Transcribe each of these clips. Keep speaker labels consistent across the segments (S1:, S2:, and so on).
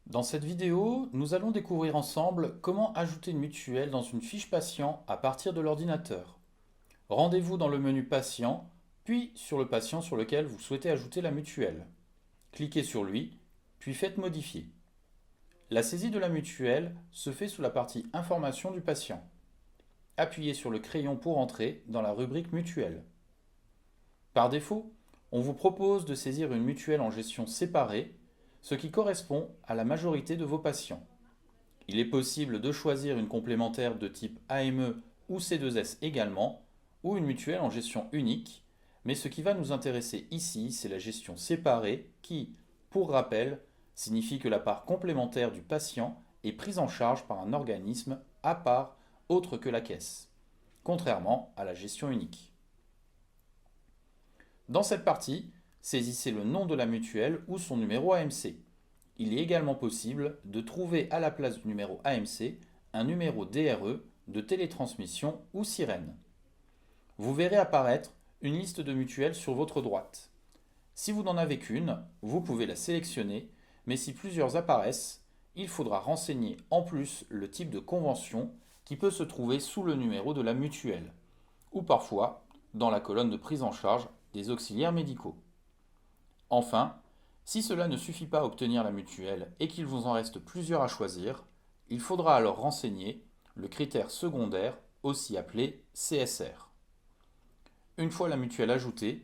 S1: Dans cette vidéo, nous allons découvrir ensemble comment ajouter une mutuelle dans une fiche patient à partir de l'ordinateur. Rendez-vous dans le menu Patient, puis sur le patient sur lequel vous souhaitez ajouter la mutuelle. Cliquez sur lui, puis faites Modifier. La saisie de la mutuelle se fait sous la partie Information du patient. Appuyez sur le crayon pour entrer dans la rubrique Mutuelle. Par défaut, on vous propose de saisir une mutuelle en gestion séparée, ce qui correspond à la majorité de vos patients. Il est possible de choisir une complémentaire de type AME ou C2S également, ou une mutuelle en gestion unique, mais ce qui va nous intéresser ici, c'est la gestion séparée qui, pour rappel, signifie que la part complémentaire du patient est prise en charge par un organisme à part autre que la caisse, contrairement à la gestion unique. Dans cette partie, saisissez le nom de la mutuelle ou son numéro AMC. Il est également possible de trouver à la place du numéro AMC un numéro DRE de télétransmission ou sirène. Vous verrez apparaître une liste de mutuelles sur votre droite. Si vous n'en avez qu'une, vous pouvez la sélectionner, mais si plusieurs apparaissent, il faudra renseigner en plus le type de convention qui peut se trouver sous le numéro de la mutuelle, ou parfois dans la colonne de prise en charge des auxiliaires médicaux. Enfin, si cela ne suffit pas à obtenir la mutuelle et qu'il vous en reste plusieurs à choisir, il faudra alors renseigner le critère secondaire, aussi appelé CSR. Une fois la mutuelle ajoutée,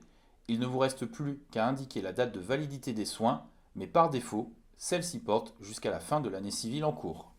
S1: il ne vous reste plus qu'à indiquer la date de validité des soins, mais par défaut, celle-ci porte jusqu'à la fin de l'année civile en cours.